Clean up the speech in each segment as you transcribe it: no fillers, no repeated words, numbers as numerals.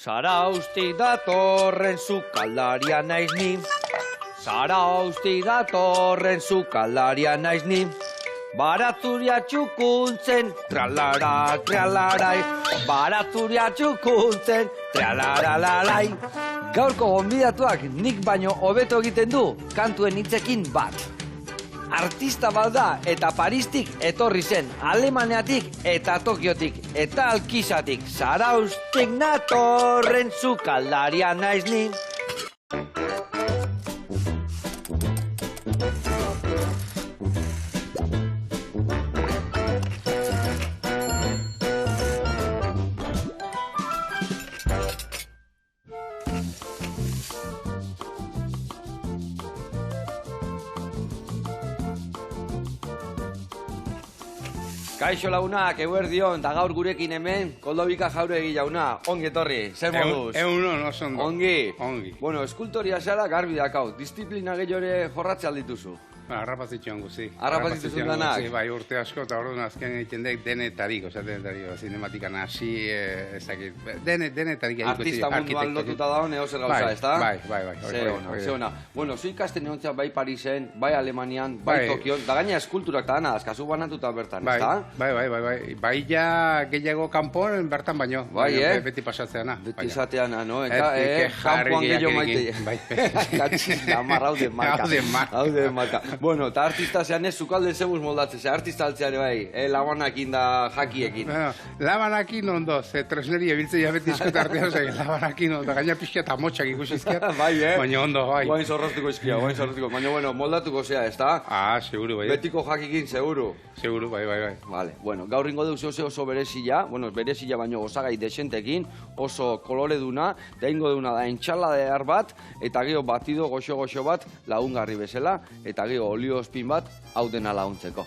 Zaraustik datorren sukaldaria naiz ni. Zaraustik datorren sukaldaria naiz ni. Baratzuria txukuntzen, tralara, tralarai. Baratzuria txukuntzen, tralaralalai. Gaurko gonbidatuak nik baino hobeto egiten du kantuen hitzekin bat. Artista bat da eta Paristik etorri zen, Alemaneatik eta Tokiotik eta Alkisatik. Zaraustik natorren sukaldaria naiz ni. Kaixo lagunak, eguerdion, da gaur gurekin hemen, Koldobika Jauregi jauna, ongi etorri, zer moduz? Egunon, oso ondo. Ongi? Ongi. Bueno, eskultoria zara garbi dakau, disiplina gehiore jorratze aldituzu. Arrapazitxoan guzi. Arrapazituzun danak? Bai, urte asko, eta orduan azken egiten dek denetarik, oza, denetarik, zinematikan hasi, ezakit, denetarik. Artista munduan lotuta daun, eo zer gauza, ez da? Bai. Ze ona. Bueno, zu ikasten egontzea bai Parisen, bai Alemanian, bai Tokion, da gaina eskulturak eta dana, azkazu banatuta bertan, ez da? Bai. Bai ja gehiago kanpon bertan baino. Bai, Beti pasatzeana. Beti izateana, no? Eta, kanpoan gehiago maite. Bai. Katxiz, damar, haude marka. Bueno, eta artista zean ez, zukalden zebuz moldatzen, ze artista altzeare bai, labanakin da jakiekin. Labanakin ondo, ze tresneri ebiltzea beti izkota artean, labanakin ondo, gaina pixka eta motxak ikusizkiat. Bai, baina ondo, bai. Guain zorroztuko izkia, baina bueno, moldatuko zea, ez da? Seguru, bai. Betiko jakikin, seguru. Seguru, bai. Vale, bueno, gaur ingo deuz oso berezila, bueno, berezila baino osagai desentekin, oso koloreduna, eta ingo deuna da entxaladear bat, eta gero batido goxo bat lagungarri bezala, eta gero olio ospin bat hau dena laguntzeko.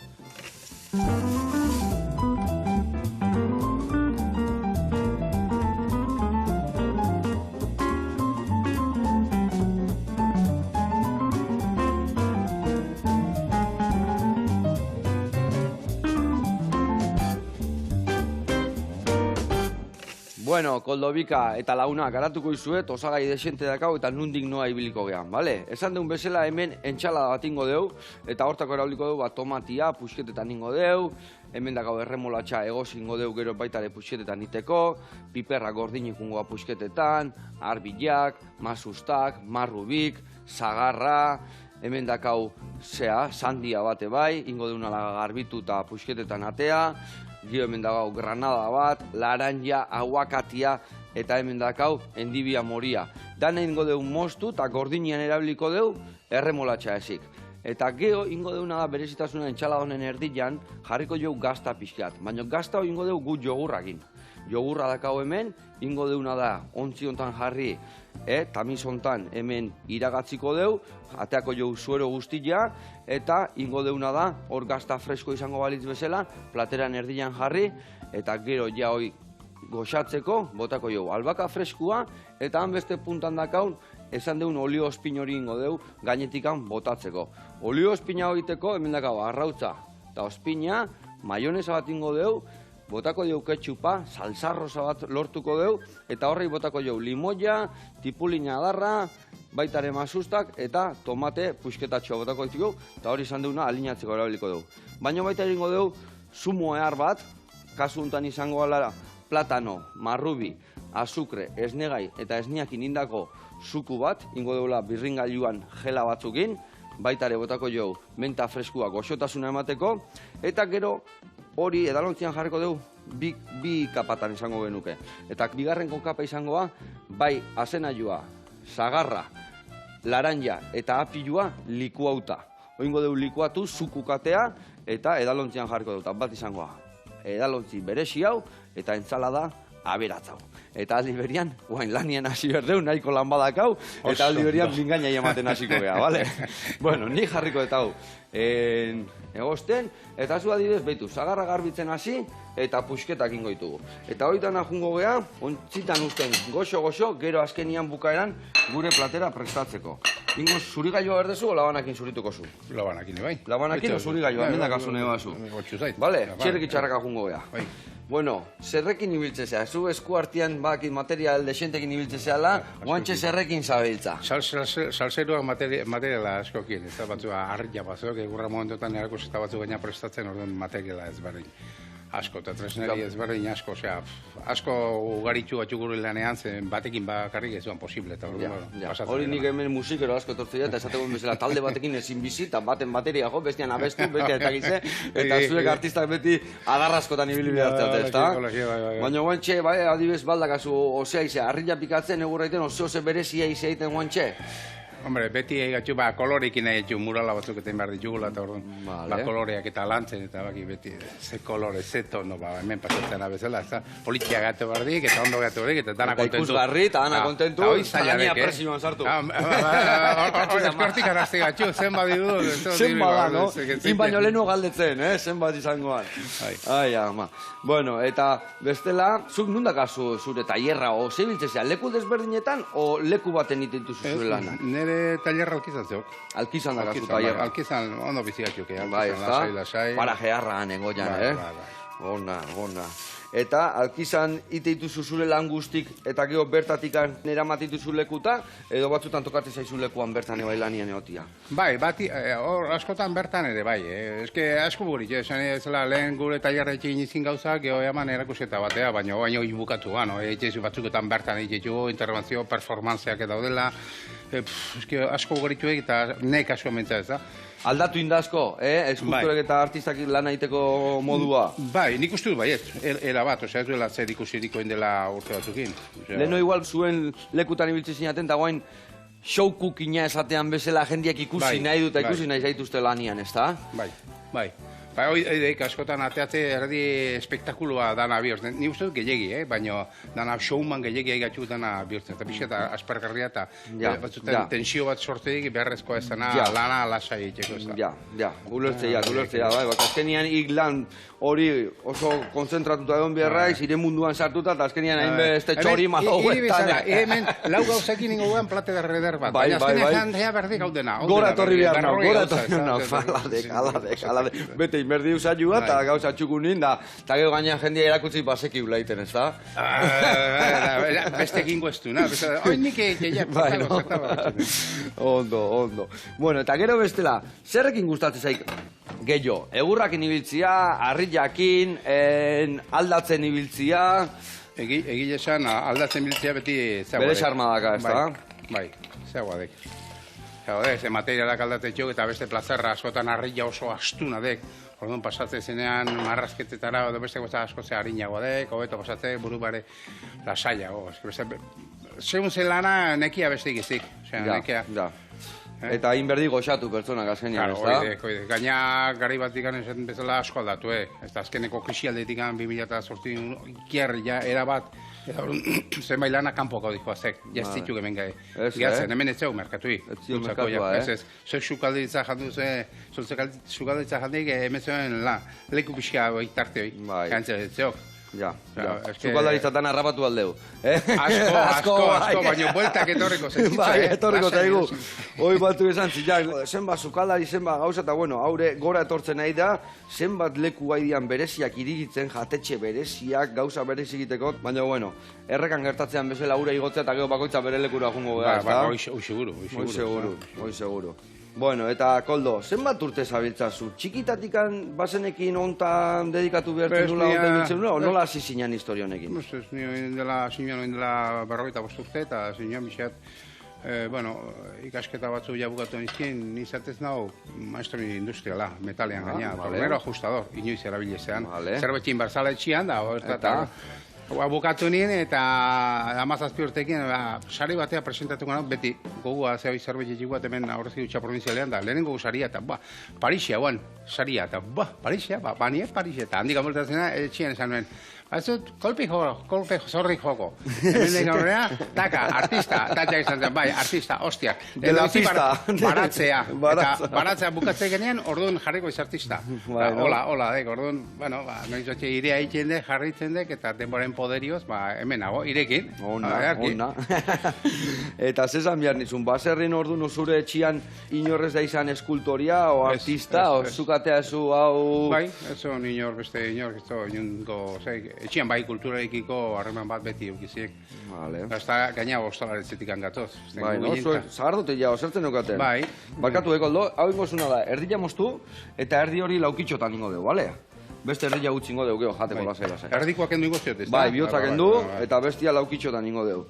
Bueno, Koldobika eta lagunak garatuko izuet, osagai desente dakau eta nundik noa ibiliko gehan, bale? Esan deun bezala hemen entxalada bat ingo deu, eta hortako erauliko deu bat tomatia, puxketetan ingo deu, hemen dakau erremolatxa egoz ingo deu gero baitare puxketetan iteko, piperra gordinik ungoa puxketetan, arbilak, masustak, marrubik, zagarra, hemen dakau sandia bate bai, ingo deunala garbitu eta puxketetan atea, gero hemen dakau granada bat, laranja, aguakatia, eta hemen dakau endibia moria. Dana ingo deu mostu eta gordinian erabiliko deu erremolatxa ezik. Eta gero ingo deuna da berezitasuna entxala honen erdian jarriko jau gazta pixkat. Baina gazta hori ingo deu gut jogurrakin. Jogurra dakau hemen, ingo deuna da ontzi hontan jarri, tamiz hontan hemen iragatziko deu, ateako jau suero guztia, eta ingo deuna da hor gazta fresko izango balitz bezala, plateran erdian jarri, eta gero ja hoi goxatzeko, botako jau albaka freskua, eta han beste puntan dakaun, esan deun olio ospin hori ingo deu, gainetikan botatzeko. Olio ospina egiteko, hemen dakau arrautza eta ospina, maionesa bat ingo deu, botako deu ketxupa, salsarrosa bat lortuko deu, eta horrei botako deu limoia, tipulina adarra, baitare masustak, eta tomate puxketatxoa botako ditugu, eta hori izan deuna alinatzeko erabiliko deu. Baina baita ingo deu, zumo ehar bat, kasu honetan izango alara, platano, marrubi, azukre, esnegai eta esniakin indako suku bat, ingo deula birringailuan jela batzukin, baitare botako jau menta freskua goxotasuna emateko, eta gero hori edalontzian jarriko dugu bi kapatan izango genuke. Eta bigarrenko kapa izangoa, bai azenailua, zagarra, laranja eta apilua likuauta. Oingo dugu likuatu, zukukatea eta edalontzian jarriko dugu. Bat izangoa, edalontzi beresi hau eta entsalada aberatzau. Eta aldi berian, guain lanien hasi berdeu, nahiko lan badakau, eta aldi berian bingaina ematen hasiko geha, bale? Bueno, nik jarriko eta hau egosten, eta zu adibidez, behitu, zagarra garbitzen hasi, eta puxketak ingo ditugu. Eta horietan ajungo geha, ontzitan usten goxo, gero azkenian bukaeran gure platera prestatzeko. Ingo zurigailua berdezu o labanakin zurituko zu? Labanakin, bai. Labanakin o zurigailua, mendak asune bazu. Gotxu zait. Bale, txerrik itxarraka jungo gea. Bueno, zerrekin ibiltzezea, zu esku artean bakit material desentekin ibiltzezeala, guantxe zerrekin zabiltza. Salseroak materiala askokin, ez da batzua harria batzuk, egurra momentotan erakus eta batzuk gaina prestatzen orduan materiala ezberdin. Asko, eta tresneri ezberdin asko, osea, asko ugaritxu batzuk gure lanean, zen batekin bakarrik ez duan posible, eta hori nik hemen musikero asko etortze dira, eta esategun bezala talde batekin ezin bizi, eta baten bateria jo, bestian abestu, bestia eta gize, eta zuek artistak beti agarraskotan ibili behartzat, ezta? Baina guantxe, bai, adibez baldakazu, osea ize, harria pikatzen egurraiten, ose berezia ize egiten guantxe? Hombre, beti egatxu, kolorekin egatxu murala batzuk eta behar ditugula, eta orduan, koloreak eta lantzen, eta baki beti, ze kolore, ze tono, hemen pasatzen abezela, ez da, politia gatu bardik, eta ondo gatu bardik, eta dana kontentu. Eta ikusgarri, eta dana kontentu, eta gania presioan sartu. Eskortik arazte gatxu, zenbat didu. Zenbat da, no? In baino lehenu galdetzen, zenbat izangoan. Ai, ama. Bueno, eta bestela, zuk nundakazu zure tailerra, o zebiltzezea, leku desberdinetan, o leku baten itentu zuzure lana? Nire tailerra alkizan zeok. Alkizan dakazu tailerra. Alkizan ondo bizigatxuk, bai, lasai. Para geharran egoian, Ona. Eta alkizan iteitu zuzure lan guztik, eta gero bertatikan eramatitu zu lekuta, edo batzutan tokatzen zaizu lekuan bertan ebai lanian egotia. Bai, hor askotan bertan ere, bai. Eske asko burik, esan ezela lehen gure tailerra etxegin izin gauzak, geho eman erakusketa batea, baina hori bukatu gano, etxezu batzuketan bertan etxezu, intervenzio, performanceak daudela, eske asko bugarituek eta nahi kasua mentza ez da. Aldatu indazko, eskulturek eta artistak lan egiteko modua? Bai, nik uste dut baiet, era bat, osea ez duela zer ikusiriko indela urte batzukin. Leheno igual zuen lekutan ibiltze zinaten, eta guain show cookina esatean bezala jendiak ikusi nahi dut, ikusi nahi zaituzte lanian, ez da? Bai. Hoi askotan ateatze erdi espektakuloa dana bihurtzen. Ni uste dut gehiagi, baina dana showman gehiagi egatxu dana bihurtzen. Eta pixka eta aspergarria eta batzutan tensio bat sorteik beharrezkoa ez dana lana lasai egiteko ez da. Ja, ulertzea, bai. Azkenian ik lan hori oso konzentratuta egon beharraiz, ire munduan sartuta, eta azkenian hainbeste txori malo huetan. Hemen lau gauzakin ingo guen plate de reder bat. Baina azkenian jendea berdik hau dena. Gora etorri behar nau, aladek. Berdi usailua eta gauza txukunin da, eta gero gaina jendia erakutzi baseki ulaiten, ez da? Beste egingo ez du, hoi nik egin, Ondo. Bueno, eta gero bestela, zerrekin gustatzen zaik gehiago? Egurrakin ibiltzia, harriakin, aldatzen ibiltzia... Egile esan, aldatzen ibiltzia beti zeaguadek. Bere sarmadaka, ez da? Bai, zeaguadek. Ze materialak aldatetxok eta beste plazerra askotan harria oso astuna dek. Orduan pasatzen zenean marrazketetara edo beste gauza asko ze harinagoa dek, hobeto pasatzen buru bare lasaiago. Segun zen lana nekia beste ikizik. Ja. Eta hain berdi goxatu pertsonak azkenean, ez da? Oide. Gaina gari bat dikan esaten bezala asko aldatu, Ez da azkeneko krisialdetik 2008 ikiarri ja erabat, zenbait lana kanpoko dikoa zek, jaztitu hemen gai. Gazen, hemen ez zeu merkatui. Ez zeu merkatua, Zeu sukalderitza jandu ze, sukalderitza jandik hemen zeuen leku pixka itarte hori, gantzea ez zeok. Ja. Zukaldarizatan harrapatu aldeu. Asko, baina bueltak etorriko zetitza. Bai, etorriko zaigu. Hoi batu esan zilean, zenbat zukaldari, zenbat gauza, eta bueno, haure gora etortzen nahi da, zenbat leku haidian bereziak irigitzen, jatetxe bereziak, gauza berezi egiteko, baina bueno, errekan gertatzean bezala haure igotzea eta gero bakoitza bere lekura jungo gara, ez da? Hoi seguru. Bueno, eta Koldo, zenbat urte zabiltzazu? Txikitatikan bazenekin ontan dedikatu behartzen nula, ontan biltzen nula, o nola hasi zinean historio honekin? Ez zinean dela 45 urte, eta zinean bixat, ikasketa batzu jabukatu nizkin, nizatez nago maestro industriala, metalean gaina, tornero ajustador, inoiz erabilezean. Zerbetxin barzala etxian da, eta... Bukatu nien eta 17 urtekin sari batea presentatuko nago, beti gogua zehoi zerbait egin bat hemen aurrezki dutxa provinzialean da, lehenengo saria eta Parixia guan, saria eta Parixia, banie Parixia eta handik amortatzena etxian esan nuen, Ez dut, kolpe zorrik joko. Hemen horrea, taka, artista, tatxak izan zen, bai, artista, hostiak. De la pista. Baratzea. Eta baratzea bukatzea genean, orduan jarriko ez artista. Hola, orduan, bueno, noiz batxe irea egiten dek, jarritzen dek, eta denboren poderioz, hemen nago, irekin. Ona. Eta zezan behar nizun, baserrin orduan zure etxian inorrez da izan eskultoria, o artista, o zukatea zu hau... Bai, ez zon inor, beste inor, ez zon inungo, etxian bai kulturaikiko harreman bat beti eukiziek. Vale. Eta gaina ostalaretzetik angatoz. Bai, no, zahardote ja, osertzen eukaten. Bai. Barkatu, Koldo, hau ingozuna da, erdila moztu, eta erdi hori laukitxotan ingo dugu, bale? Beste erdila gutxingo dugu, geho, jateko lasai. Erdikoak endu ingoztiot, ez da? Bai, bihotzak endu, eta bestia laukitxotan ingo dugu.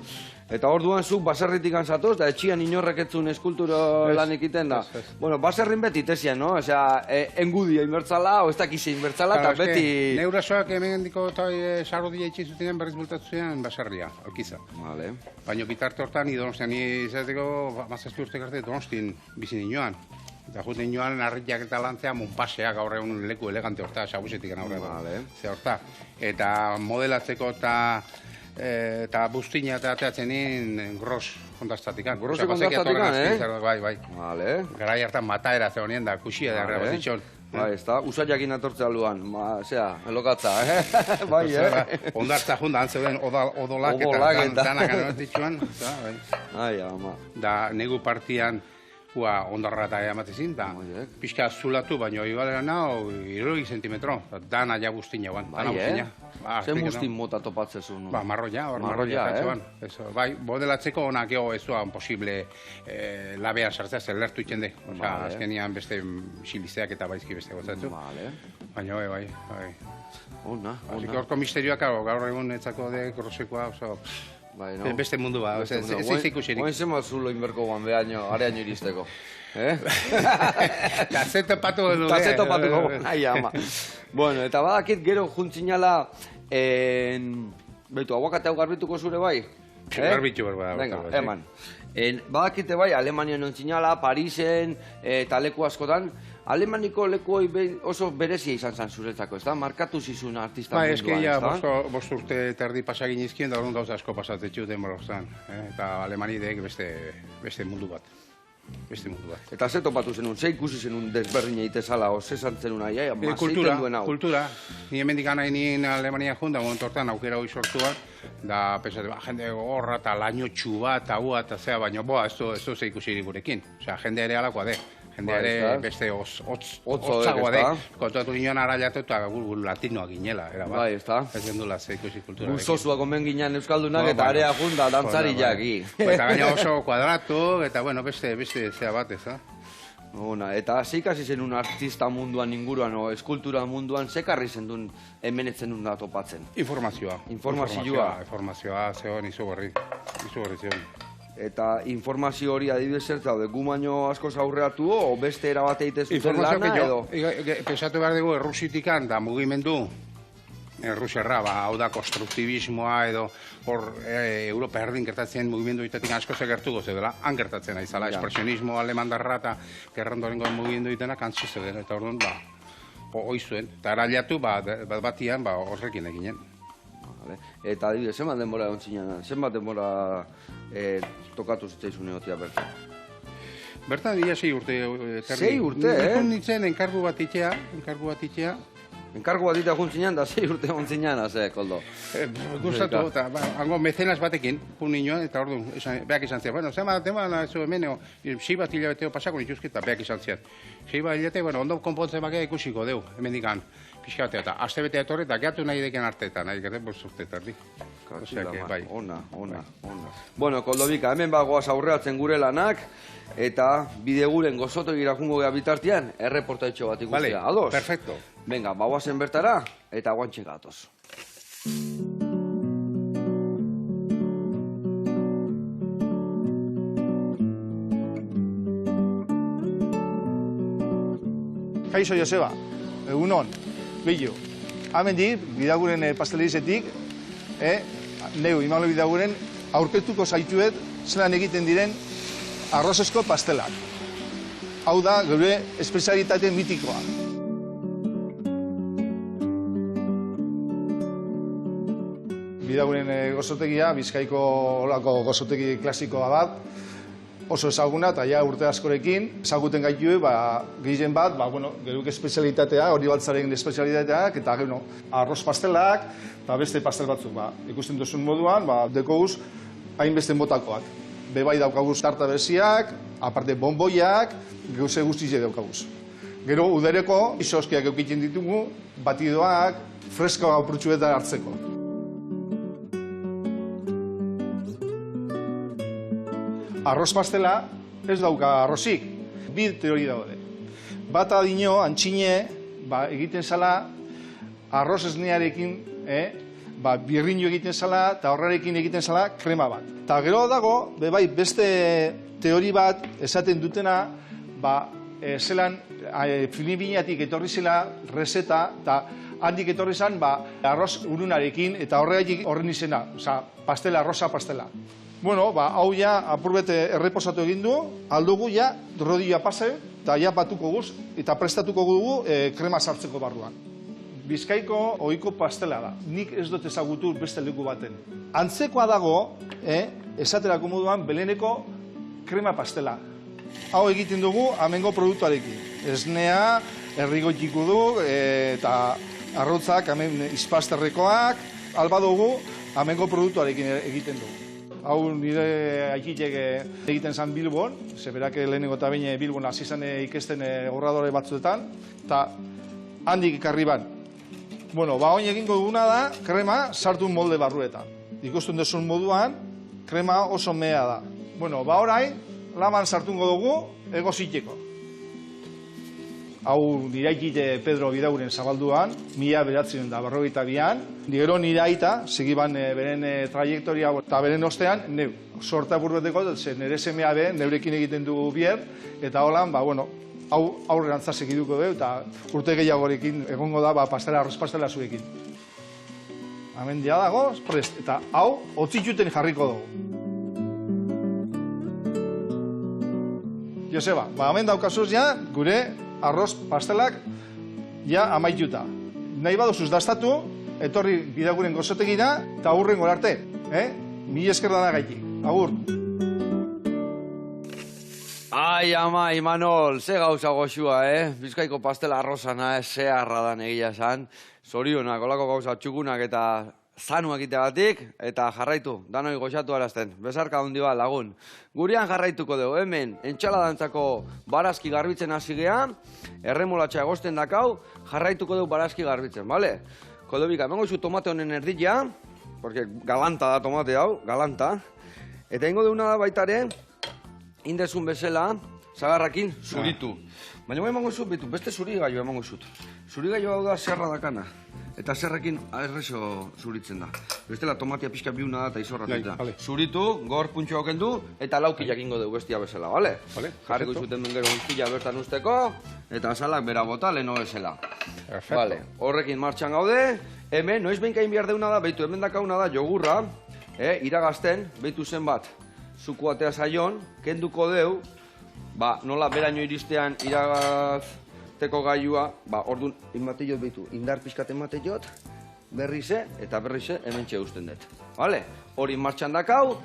Eta orduan zuk baserritik anzatoz, da etxian inorrek etzun eskulturo lan ekiten da. Bueno, baserrin beti tesian, no? Osea, engudia inbertzala, o ez dakize inbertzala, eta beti... Neurasoak hemen diko sarrodia itxin zutenen berriz bultatu ziren baserria, alkiza. Vale. Baina bitarte hortan, Donostian, izateko, mazazpi urte garte, Donostin bizin inoan. Eta juten joan, narriak eta lantzea, munpaseak gaur egun leku elegante horta, sabusetik aurre. Ze horta. Eta modelatzeko eta buztina eta ateatzen nien gros kontastatikan. Grosi kontastatikan, Bai, bai. Vale. Garai hartan mataera ze honien da, kuxia da gara bazitxon. Bai, ez da, usaiakin atortzea luan, elokatza, bai, Ondartza jundan, zeuden odolak eta danak anotitxuan. Ai, ama. Da, negu partian, ondarra eta ematezin, da pixka zulatu, baina ibalera nao, 60 centimetro, dana ja guztina guan. Bai, Zer guztin mota topatzezun? Marroia, Bai, bodelatzeko honak ego ez duan posible labean sartzea, zer lertu itxen de. Azkenian beste xilizeak eta baizki beste gotzatzu. Baina, bai. Ona. Horko misterioak, gaur egun etzako de grosekoa, oso... Beste mundu ba, ez ikusirik. Oin zema zulo inberko guan areaino iristeko. Kazeto patu genu. Kazeto patu genu, nahi ama. Bueno, eta badakit gero juntzinala, behitu, aguakate hau garbituko zure bai? Garbitu berba. Venga, eman. Badakite bai, Alemanian ontzinala, Parisen, eta leku askotan, Alemaniko lekuoi oso berezia izan zan zuretzako, ez da? Markatu zizun artista munduan, ez da? Ez que ja, bost urte terdi pasagin izkien, da horren gauza asko pasatetxu denbora ostan. Eta Alemanidek beste mundu bat. Eta ze topatu zenun, ze ikusi zenun desberdin egitezala, o ze zantzen nahi, kultura. Ni hemendik nahi nien Alemania junda, momentu hortan aukera hori sortua, da, pensate, jende gorra eta lainotxu bat, hau eta zea, baina, ez du ze ikusi gurekin. Osea, jende ere alakoa de. Jende ere beste hotzagoa de, kontatu ginen araiatu eta latinoak ginela. Bai, ez da. Ez gendula ze ikusi kultura. Guzosua gomen ginen euskaldunak eta area junda dantzari jaki. Eta gaina oso kuadratu, eta bueno, beste zea bat, ez da. Eta ze ikasi zenun artista munduan inguruan, o eskultura munduan, ze karri zendun hemenetzen duen da topatzen? Informazioa, zegoen izugarri zegoen. Eta informazio hori adibidez zertza daude, gu baino asko aurreatu o beste erabate egite zuten lana edo? Pensatu behar dugu errusitikan da mugimendu, erruserra, hau da konstruktibismoa edo hor Europa erdin gertatzen mugimendu itetik asko gertuko zedela, han gertatzen aizala, espresionismo alemandarra eta gerrandorengo mugimendu itenak antzi zeuden, eta orduan, oizuen, eta araliatu batian horrekin eginen. Eta adibidez, zenbat denbora egon zinean, zenbat denbora tokatu zitzaizun egotia bertan? Bertan dira 6 urte. 6 urte, Nikon nintzen enkargu bat itxea. Enkargu bat itea juntzinean da 6 urte egon zinean, Koldo? Gustatu, eta hango mecenas batekin, pun ninoan, eta orduan, beak izan zian. Bueno, zenbat denbora, hemeneo, 6 bat hilabeteo pasako nituzke, eta beak izan zian. 6 bat hilabeteo, ondo konpontzen bakea ikusiko deu, hemendikan. Pixkatea eta aste bete etorri eta gehiatu nahi deken arteetan, nahi garen bosturte tardi. Ona. Bueno, Koldobika, hemen bagoaz aurreatzen gure lanak, eta bideguren gozoto egira jungo geha bitartian, erreportaitxo bat ikustea. Ados? Perfecto. Venga, bagoazen bertara, eta guantxe gatoz. Kaixo Joseba, egunon. Billo, hamen dir, bidaguren pastelerizetik, neu, imalo bidaguren, aurketuko zaituet zelan egiten diren arrozesko pastelak. Hau da, gure espezialitate mitikoa. Bidaguren gozotegia, Bizkaiko olako gozotegi klasikoa bat, oso ezaguna, eta ja urte askorekin, ezaguten gaitu, gehien bat, geruk espezialitatea, hori baltzaren espezialitateak, eta arroz pastelak, eta beste pastel batzuk, ikusten duzun moduan, dekoguz, hainbeste motakoak. Bebai daukaguz tarta beziak, aparte bonboiak, gauze guztize daukaguz. Gero udereko, isoskiak eukiten ditugu, batidoak, freskoa apurtxuetan hartzeko. Arroz pastela ez dauka arrozik, bi teori daude. Bata dino, antxine, egiten zala, arroz esnearekin, birriño egiten zala, eta horrekin egiten zala, krema bat. Eta gero dago, beste teori bat esaten dutena, zelan Filipinetik etorri zela reseta, eta handik etorri zen arroz urunarekin, eta horren izena, pastela, arroza pastela. Hau ja apurbete erreposatu egin du, aldugu ja rodilloa pase, eta ja batuko guz, eta prestatuko dugu krema sartzeko barruan. Bizkaiko ohiko pastela da, nik ez dut ezagutu beste leku baten. Antzekoa dago, esaterako moduan, Beleneko krema pastela. Hau egiten dugu amengo produktuarekin. Esnea, errigoitiko du, eta arrotzak, izpasterrekoak, alba dugu amengo produktuarekin egiten dugu. Hau nire aikitek egiten zen Bilbon, zeberak lehenengo eta baina Bilbon hasi zen ikesten horradore batzuetan, eta handik ikarri ban. Oin egingo duguna da, krema sartu molde barruetan. Ikusten duzun moduan, krema oso mea da. Orain, laman sartungo dugu, egoziteko. Hau nire aikite Pedro Bidaguren zabalduan, 1952an. Gero nire aita, segiban beren trajektoria eta beren ostean, sorta burbeteko, nire semea be, neurekin egiten du bier, eta holan, hau aurrerantza segiduko dugu, eta urte gehiagorekin egongo da pastela, arroz pastela zuekin. Hemen dia dago, prest, eta hau, otzituten jarriko dugu. Joseba, hemen daukazuz ja, gure arroz pastelak ja amaituta. Nahi baduzuz dastatu, etorri Bidaguren gozotegira, eta aurren gorarte. Mila esker dana gaitik. Agur. Ai, ama, Imanol, ze gauza goxua, Bizkaiko pastela arrozana, ze harradan egia esan. Zorionak, olako gauza txukunak eta zanuak itegatik, eta jarraitu, danoi goxatu arazten. Bezarka handi bat lagun. Gurean jarraituko dugu, hemen, entxaladantzako barazki garbitzen hasi gean, erremolatxa egosten dakau, jarraituko dugu barazki garbitzen, bale? Kodobika, hemen goizu tomate honen erdila, porque galanta da tomate hau, galanta. Eta ingo duguna da baitare, indezun bezala, zagarrakin zuritu. Baina emango zut, beste zuri gaio emango zut. Zuri gaio hau da zerra dakana. Eta zerrekin errezo zuritzen da. Bestela tomatia pixka biuna da eta izorratik da. Zuritu, gor puntxoa okendu, eta laukilak ingo dugu bestia bezala, bale? Jarriko izuten bengero onzpila bertan usteko, eta azalak bera bota leheno bezala. Horrekin martxan gaude, hemen, noiz behinkain behar deuna da, behitu, hemen dakauna da jogurra, iragazten, behitu zen bat, zuku atea zaion, kenduko deu, nola beraino iristean iragazteko gailua, orduan inmateiot behitu, indar pixkat emateiot, berrize, eta berrize hemen txeusten dut. Hori martxan dakau,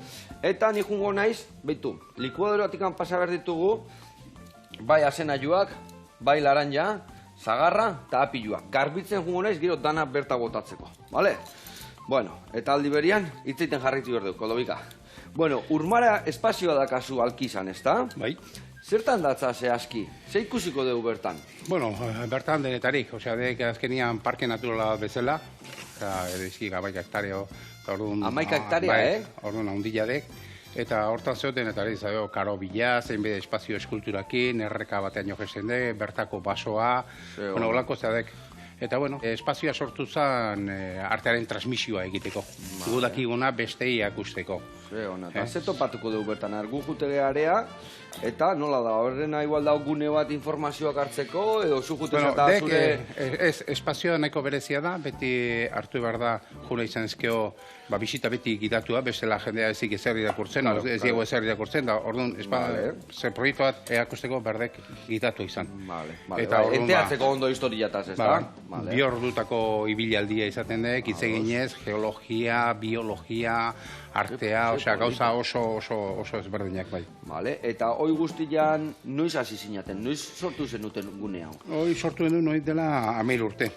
eta ni jungo naiz, behitu, likuadoratik pasa behar ditugu, bai azenaiuak, bai laranja, zagarra eta apilua. Garbitzen jungo naiz, gero dana berta botatzeko. Eta aldi berian, hitzeiten jarraitu behar dut, Kodobika. Urmara espazioa dakazu alkizan, ezta? Bai. Zertan datza zehazki? Ze ikusiko dugu bertan? Bertan denetarik, dek azkenian parke naturala bezala, eta edizki 11 hektareo. 11 hektarea, Orduan handila dek. Eta hortan zeoten, eta karo bila, zein espazio eskulturakin, erreka batean jo gesten dek, bertako basoa, olako zeadek. Eta, espazioa sortu zen artearen transmisioa egiteko. Gudakiguna bestei akusteko. Eta ze topatuko dugu bertan, argu jutege area, eta nola da, horrena igual da gune bat informazioak hartzeko, edo zu jutez eta zure... Espazioa nahiko berezia da, beti hartu behar da jura izan ezkeo, bisita beti gidatua, bestela jendea ezik ezer irakurtzen, ez diego ezer irakurtzen, da orduan, ze proiektu bat erakusteko berdek gidatu izan. Enteatzeko ondo historiataz, ez da? Bi ordutako ibilaldia izaten dek, hitz eginez, geologia, biologia, artea, osea, gauza oso ezberdinak bai. Eta hoi guztian, noiz hasi zinaten, noiz sortu zenuten gune hau? Hoi sortu den noiz dela 10 urte.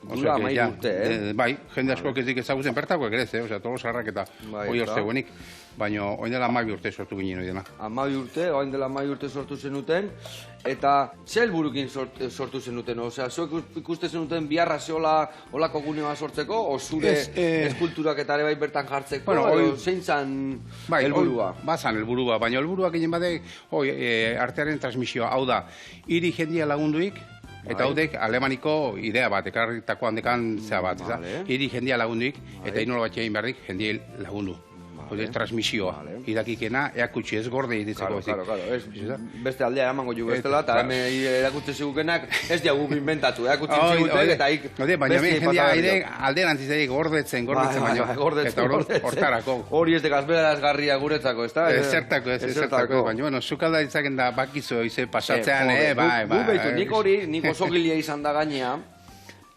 Dula 10 urte, Bai, jende askoak ez dik ezagutzen bertakoak ere, osea, Tolosarrak eta hoi orzeguenik. Baina, oin dela 10 urte sortu ginen hori dena. 10 urte, oin dela 10 urte sortu zenuten, eta ze helburukin sortu zenuten? Osea, zuek ikuste zenuten biharra zehola olako gune bat sortzeko, o zure eskulturak eta ere bai bertan jartzeko, edo zein zan helburua? Bazan helburua, baina helburuak egin badek, artearen transmisioa, hau da, hiri jendia lagunduik, eta haudek alemaniko idea bat, ekarritako handekan zea bat, hiri jendia lagunduik, eta inola bat egin beharrik jendia lagundu. Hode, transmisioa, idakikena, eakutsi ez gorde iritzeko. Beste aldea eramango jugu estela, eta erakutsi zigukenak ez diaguk inventatu, erakutsi zigutek, eta ik... Baina jendia aldean antzizarik gordetzen baino, eta hortarako. Hori ez dekaz berazgarria guretzako, ez da? Ezertako, baina, bueno, zukaldaritzak da bakizo, ize pasatzean, bai. Nik hori, nik oso gilia izan da gainea,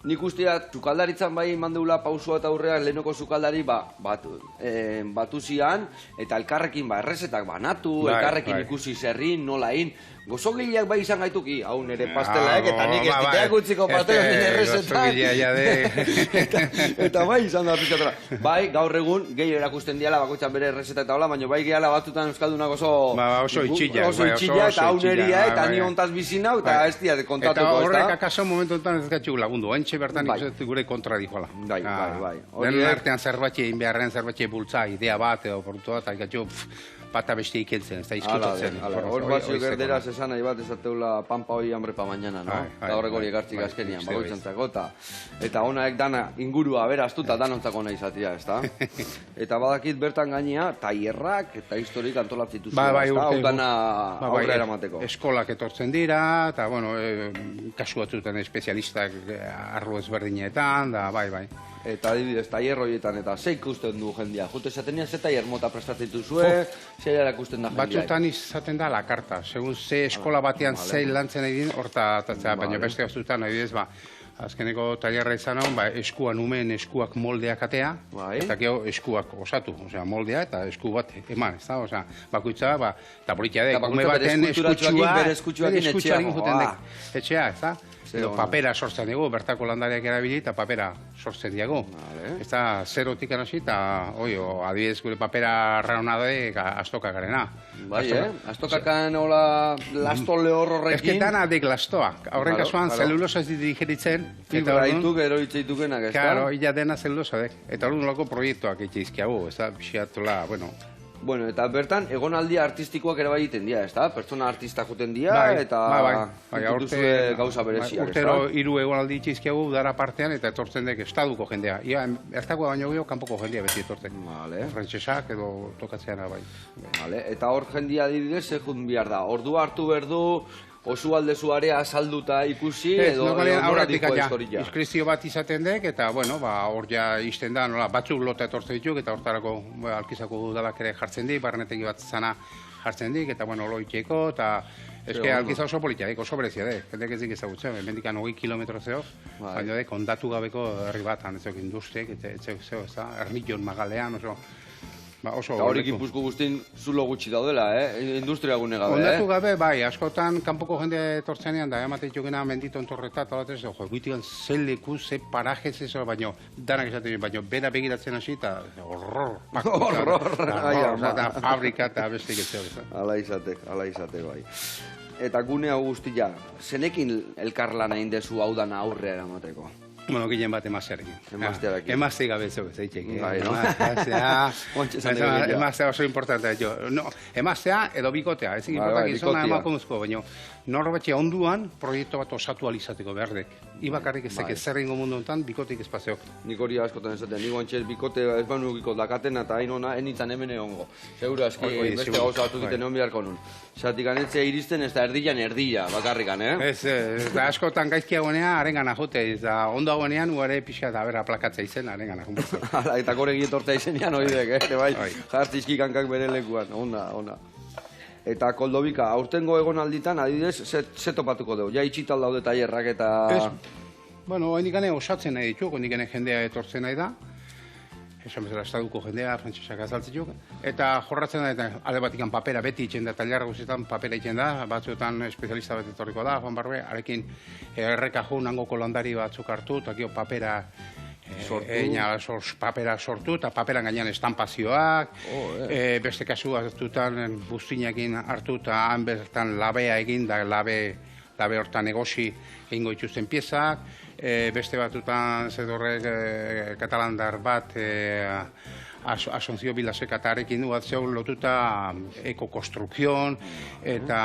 nik ustea, sukaldaritzan bai mandeula pausua eta aurrean lehenoko sukaldari batu zian, eta elkarrekin errezetak banatu, elkarrekin ikusi zerrin, nolain, gozogileak bai izan gaituki, hau nire pastelaek, eta nik ez diteak utziko pastela nire errezetak. Eta bai izan da pizkatela. Bai, gaur egun, gehi erakusten diala, bakoitzan bere errezeta eta hola, baina bai gehala batzutan euskaldunak oso itxilla, eta hau neria, eta ni ontaz bizinau, eta ez diat kontatuko. Eta horrek akaso momentu enten ez gatxuk lagundu, haintxe bertan ikusetu gure kontra dihola. Bai. Den artean zerbatxe, inbeharren zerbatxe bultza, idea bat, edo portu bat, eta bata beste ikentzen, ez da izkutatzen. Hor bazio gerderaz esan nahi bat ezateula pampa hoi hambre pa mañana, no? Eta horrek hori ekartzik azkenian, bagoitzantzako, eta honaek dana ingurua beraztuta danontzako nahi izatea, ez da? Eta badakit bertan gainea, taierrak eta historik antolatzitu zuen, ez da? Hau dana aurre eramateko. Eskolak etortzen dira, eta, bueno, kasu batzutan espezialistak arlo ezberdinetan, da, bai. Eta adibidez, taier horietan, eta ze ikusten du jendia? Jute esaten ze taier mota prestatzen zuen, ze erakusten da jendia? Batzutan izaten da la karta, segun ze eskola batean ze lantzen egin, horta, baina beste batzutan, adibidez, azkeneko tailerra izan hon, eskuan umen eskuak moldeak atea, eta gero eskuak osatu, osea, moldea eta esku bat eman, ez da, osea, bakoitza, eta politia dek, ume baten eskutsuakin etxea, ez da? Papera sortzen dugu, bertako landariak erabili eta papera sortzen dugu. Ez da, zerotik anasi eta, adibidez gure papera raunadek astoka garena. Bai, astokakan hola lastole horrekin. Ez que dana dek lastoak. Horren kasuan, zelulosa ez digeritzen. Fibra haituk, ero itzeitukenak, ez da? Claro, illa dena zelulosa dek. Eta hori nolako proiektuak itxeizkiago, ez da, bixiatola, Bueno, eta bertan, egonaldia artistikoak ere bai egiten dira, ez da? Pertsona artista juten dira, eta dituzue gauza bereziak, ez da? Urtero 3 egonaldi itxizkiagu udara partean, eta etortzen dek estaduko jendea. Ia, ertakoa baino gehiago, kanpoko jendea beti etortzen. Frantsesak edo tokatzean bai. Eta hor jendia adibidez, egun bihar da. Ordua hartu berdu, osu aldezu area salduta ikusi, edo noratiko historia. Inskripzio bat izaten dek, eta, bueno, hor ja izten da, batzuk lota etortzen dituk, eta hortarako alkizako udalak ere jartzen dik, barnetegi bat zana jartzen dik, eta, bueno, loitxeko, eta eske alkiza oso politia dik, oso berezia dek, jendek ez dik ezagutzen, mendikan 20 kilometro zeo, baina dek, ondatu gabeko herri batan, ez duk industriek, ez zeo, ez da, Ermillon magalean, oso... Eta hori Gipuzko guztin zulo gutxi daudela, industria gune gabe, Ondatu gabe, bai, askotan, kanpoko jende etortzenean, da, emate jokena mendito entorreta, eta bat ez, guitikan ze leku, ze paraje, ze baino, danak esaten, baino, bera begiratzen hasi, eta horror, fabrika, eta beste getzeo. Ala izate, bai. Eta gune hau guztia, zenekin elkarlana indezu hau dana aurrea eramateko? Bueno, gehien bat emaztearekin. Emaztearekin. Emazte gabe zeu, zeitek. Bai, no? Emaztea oso importantea. Emaztea edo bikotea. Ez importa gizona emakumezko, baina norbetxe onduan proiektu bat osatu alizateko behardek. Ibakarrik ezek zer ingo mundu honetan, bikoteik espazioak. Nik hori askotan esaten, nik ontxez bikote ez banukiko dakatena eta hain ona, enitzan hemen egongo. Seguro aski beste gauza batu egiten egon beharko nun. Zatik anetzea iristen ez da erdian erdia, bakarrikan, Ez, askotan gaizkiagoenea, arengana jote, eta ondo agoenean, uare pixka eta bera plakatzea izen, arengana junbertu. Eta koregi etortzea izenean oidek, bai, jartizki kankak bere lekuan, ona. Eta Koldobika, aurtengo egonalditan, adibidez, ze topatuko dugu? Ja itxital daude tailerrak eta... Bueno, hain ikane osatzen nahi ditu, hain ikane jendea etortzen nahi da. Esan bezala, estaduko jendea, frantsesak azaltzituk. Eta jorratzen da, eta alde batikan papera beti itxen da, tailerra guztietan papera itxen da, batzuetan espezialista bat etorriko da, Juan Barbe, arekin errekaju nangoko landari batzuk hartu, eta gio papera papera sortu, eta paperan gainean estampazioak, beste kasu hartutan buztinakin hartu, eta han bertan labea egin, da labe hortan egosi egingo ituzten piezak, beste batutan zedorrek katalandar bat, Asunción Vilasek eta arekin du batzeu lotuta ekokonstrukzion eta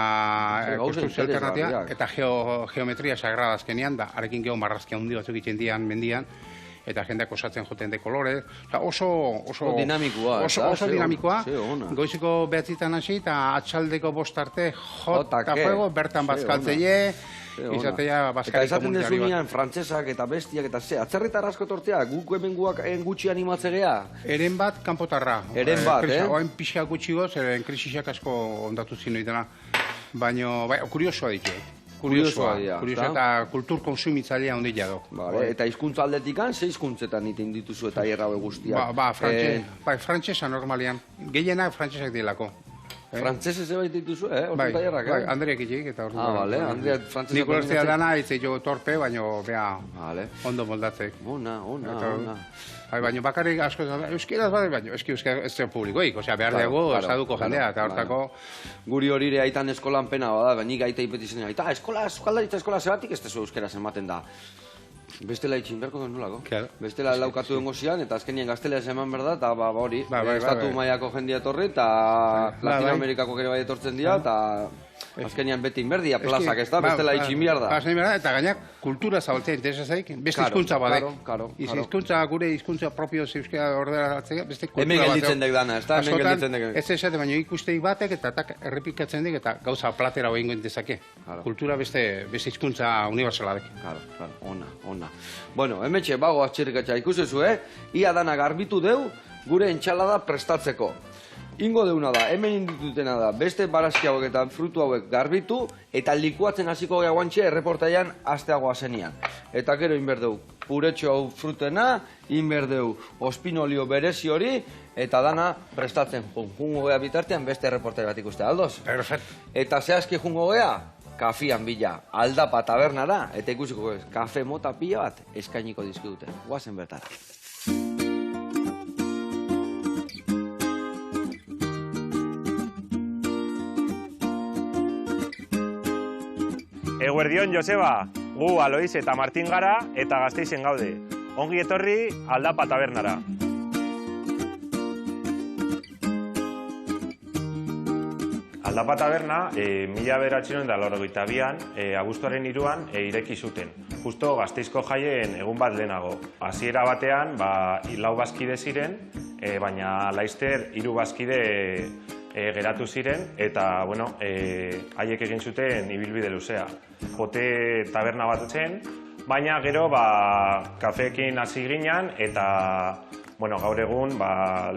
konstrukzio alternatia eta geometria sagrada azkenean da, arekin geho marrazkia hundi batzuk egiten dian mendian eta jendeak osatzen joten de kolore, oso dinamikoa, oso dinamikoa, goiziko behatzitan hasi eta atxaldeko bost arte jota fuego, bertan bazkaltzeie, izatea bazkari komunitari bat. Eta esaten dezunean frantsesak eta bestiak eta atzerritar asko tortea, guk hemen gutxi animatzegea? Eren bat, kanpotarra. Eren bat, Oen pixka gutxi goz, eren krisisak asko ondatu zinoitena, baina kuriosoa ditu. Kuriosoa eta kultur konsumitzailea ondila do. Eta hizkuntza aldetikan, ze hizkuntzetan iten dituzu eta hierra guztiak? Frantsesa normalean. Gehienak frantsesak dilako. Frantsesez ebait dituzu, Bai, Andreak itxik eta orduan. Bale, Andreak frantsesa. Nik ulertzea dana, itze jo torpe, baina bea ondo moldatzek. Ona. Baina bakarrik asko, euskeraz bat, baina euskera ez zen publikoik, osea, behar dugu, esaduko jendea, eta hortako... Guri horire aitan eskolan pena bada, baina nik aita ipetizena, aita, eskaldaritza eskola zebatik ez tezu euskeraz ematen da. Bestela itxin beharko duen nolako. Bestela laukatu dengo zian, eta azkenien gazteleaz eman berda, eta hori, estatu mailako jendia etorri, eta Latinoamerikako kere bai etortzen dira, eta azkenian beti inberdia plazak ez da, bestela itxin behar da. Eta gainak kultura zabaltzea interesa zaik, beste hizkuntza badek. Hizkuntza, gure hizkuntza propio zeuskera orderatzea, beste kultura badek. Hemen gelditzen dek dana, ez da? Hemen gelditzen dek. Ez esate, baina ikusteik batek eta errepikatzen dek eta gauza platera hori dezake. Kultura beste hizkuntza universala dek. Ona. Bueno, hemetxe, bago atxirrikatxa ikusezu, ia dana garbitu deu gure entxalada prestatzeko. Ingo deuna da, hemen inditutena da, beste barazki hauek eta frutu hauek garbitu, eta likuatzen hasiko gara guantxe erreportaian asteagoa zenian. Eta gero inberdeu puretxo hau frutena, inberdeu ospinolio berezi hori, eta dana prestatzen jungo gea bitartean beste erreportai bat ikuste, aldoz? Perfect. Eta zehazki jungo gea, kafian bila, Aldapa tabernara, eta ikusiko kafe mota pila bat eskainiko dizkidute. Guazen bertara. Eguerdion, Joseba, gu Alois eta Martin gara eta Gasteizen gaude. Ongi etorri Aldapa tabernara. Aldapa taberna, 1982an, abuztuaren 3an, ireki zuten. Justo Gasteizko jaien egun bat lehenago. Hasiera batean, 4 bazkide ziren, baina laizter 3 bazkide geratu ziren, eta, bueno, haiek egin zuten ibilbide luzea. Pote taberna bat zen, baina gero, kafeekin hasi ginen, eta, bueno, gaur egun,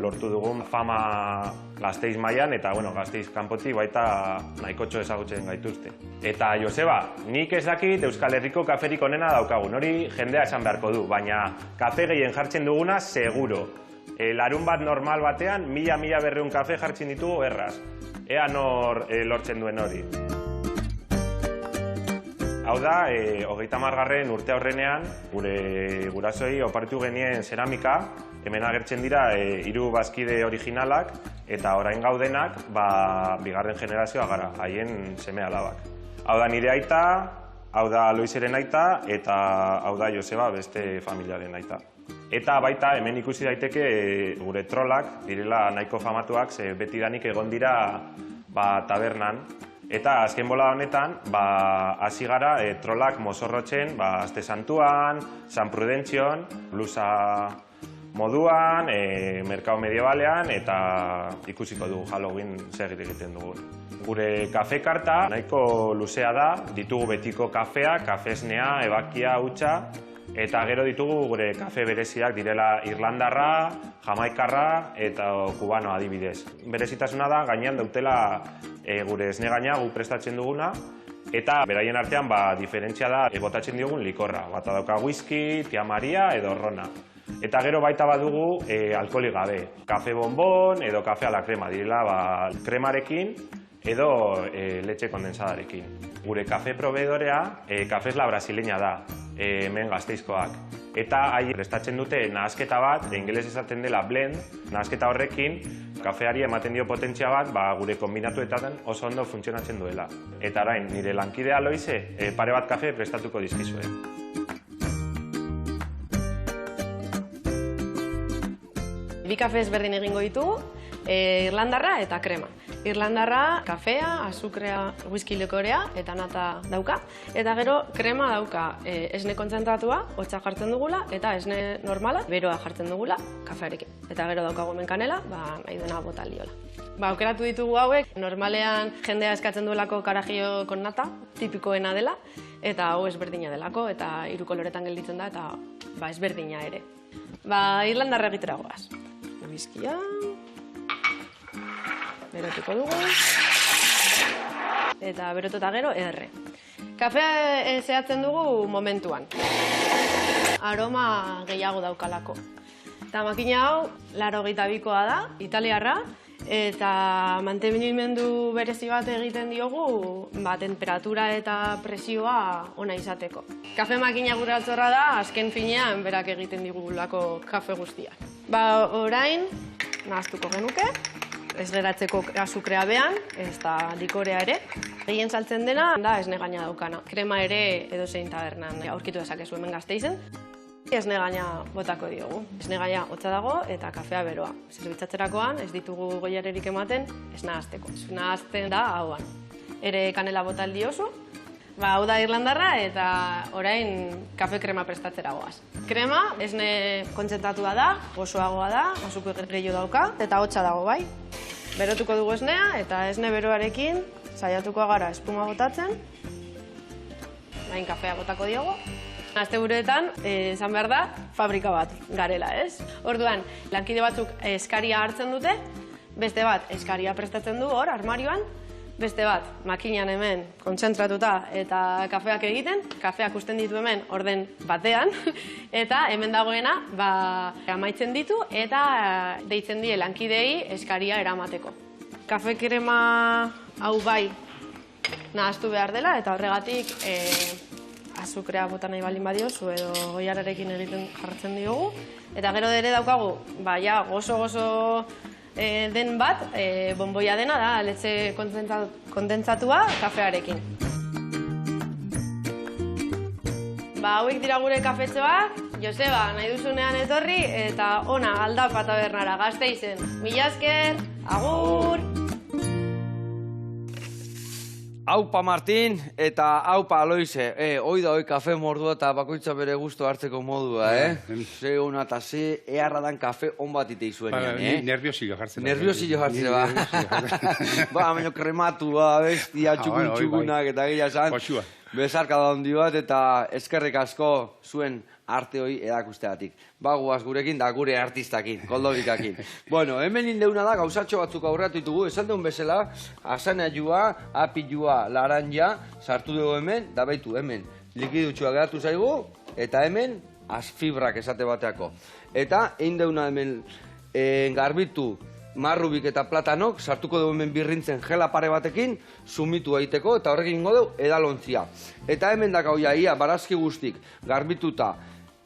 lortu dugun fama Gasteiz mailan, eta, bueno, Gasteiz kanpotik baita nahikotxo ezagutzen gaituzte. Eta, Joseba, nik ez dakit Euskal Herriko kaferik onena daukagun, hori jendea esan beharko du, baina kafe gehien jartzen duguna, seguro. Larun bat normal batean, 1000-1200 kafe jartzen ditugu erraz. Ea nor lortzen duen hori. Hau da, 30. urte aurrenean, gure gurasoi oparitu genien zeramika, hemen agertzen dira 3 bazkide originalak, eta orain gaudenak, 2. generazioa gara, haien seme alabak. Hau da, nire aita, hau da Loizeren aita, eta hau da Joseba beste familiaren aita. Eta baita hemen ikusi daiteke gure trolak direla nahiko famatuak, ze betidanik egon dira tabernan. Eta azken bola honetan, hasi gara trolak mozorrotzen Aste Santuan, San Prudentzion, blusa moduan, merkao medievalean, eta ikusiko dugu Halloween zer egiten dugun. Gure kafe karta nahiko luzea da, ditugu betiko kafea, kafesnea, ebakia, hutsa, eta gero ditugu gure kafe bereziak direla irlandarra, jamaikarra eta kubano adibidez. Berezitasuna da, gainean dautela gure esne gaina gu prestatzen duguna, eta beraien artean diferentzia da botatzen diogun likorra. Bata dauka whisky, tia maria edo rona. Eta gero baita badugu alkoholik gabe. Kafe bonbon edo kafe a la crema direla kremarekin edo letxe kondensadarekin. Gure kafe proveedorea Kafes La Brasileña da, hemen Gasteizkoak. Eta hai prestatzen dute nahasketa bat, ingeles esaten dela blend, nahasketa horrekin kafeari ematen dio potentzia bat gure kombinatuetan oso ondo funtzionatzen duela. Eta orain, nire lankidea Loize, pare bat kafe prestatuko dizkizue. Bi kafe ezberdin egingo ditugu, irlandarra eta krema. Irlandarra, kafea, azukrea, whisky likorea eta nata dauka. Eta gero, krema dauka esne kontzentratua, hotza jartzen dugula, eta esne normala, beroa jartzen dugula, kafearekin. Eta gero daukagu hemen kanela, nahi duena bota liola. Aukeratu ditugu hauek, normalean jendea eskatzen duelako karajio kon nata, tipikoena dela, eta hau ezberdina delako, eta 3 koloretan gelditzen da, eta ezberdina ere. Irlandarra egitera goaz. Whiskia... berotuko dugu, eta berotu eta gero erre. Kafea zehatzen dugu momentuan. Aroma gehiago daukalako. Eta makina hau, 82koa da, italiarra, eta mantenimendu berezi bat egiten diogu temperatura eta presioa ona izateko. Kafe makina gure altzorra da, azken finean berak egiten digulako kafe guztiak. Orain, nahaztuko genuke. Ez geratzeko azukrea behan, ez da likorea ere. Gehien saltzen dena da esne gaina daukana. Krema ere edozein tabernan aurkitu dezakezu hemen Gasteizen. Esne gaina botako diogu. Esne gaina hotza dago eta kafea beroa. Zerbitzatzerakoan ez ditugu goiarerik ematen ez nahazteko. Ez nahazten da hauan. Ere kanela bota diozu. Hau da irlandarra eta orain kafe krema prestatzera goaz. Krema esne kontzentratua da, gozoagoa da, azukre gehiago dauka eta hotza dago bai. Berotuko dugu esnea eta esne beroarekin saiatuko gara espuma botatzen. Bain kafea botako diogu. Asteburuetan, esan behar da, fabrika bat garela, ez? Orduan, lankide batzuk eskaria hartzen dute, beste bat eskaria prestatzen du hor, armarioan, beste bat makinan hemen kontzentratuta eta kafeak egiten, kafeak usten ditu hemen orden batean, eta hemen dagoena amaitzen ditu eta deitzen die lankidei eskaria eramateko. Kafe krema hau bai nahaztu behar dela eta horregatik azukrea bota nahi baldin badiozu edo goiararekin egiten jarratzen diogu. Eta gero ere daukagu, gozo den bat, bonboia dena da, letxe kondentsatua kafearekin. Hauek dira gure kafetxoak, Joseba, nahi duzunean etorri eta ona Aldapa tabernara Gasteizen. Mila esker, agur! Aupa Martin eta aupa Aloise, hoi da hoi kafe mordua eta bakoitza bere gusto hartzeko modua, Ze hona eta ze eharra dan kafe on bat itei zuenean, Nerviosillo jartzen. Nerviosillo jartzen, baina krematua, bestia, txukuntxukunak eta gila zan. Bezarka da hondi bat eta eskerrik asko zuen arte hoi edakusteatik. Bagoaz gurekin da gure artistakin, koldobikakin. Bueno, hemen indeuna da gauzatxo batzuk aurratu ditugu, esan duen bezala, asanajua, apilua, laranja, sartu dugu hemen, da baitu hemen likidutxua geratu zaigu, eta hemen azfibrak esate bateako. Eta indeuna hemen garbitu, marrubik eta platanok, sartuko dugu hemen birrintzen gela pare batekin, sumitu egiteko, eta horrekin ingo dugu edalontzia. Eta hemen dakau ia barazki guztik garbituta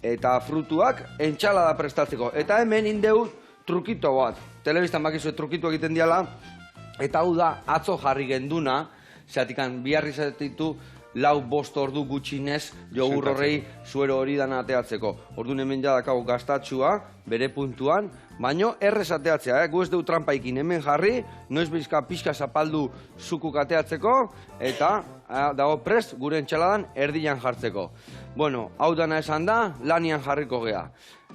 eta frutuak entxalada prestatzeko. Eta hemen indeu trukito bat. Telebistan bakizue trukitu egiten diala, eta hau da atzo jarri genduna, zeatikan biharri zatitu 4-5 ordu gutxinez jogur horrei zuero hori dana ateatzeko. Orduan hemen jadakau gaztatxua, bere puntuan, baino errez ateatzea, gu ez dugu trampaikin hemen jarri, noiz bizka pixka zapaldu zukuk ateatzeko, eta dago prest gure entxaladan erdian jartzeko. Bueno, hau dana esan da, lanian jarriko gea.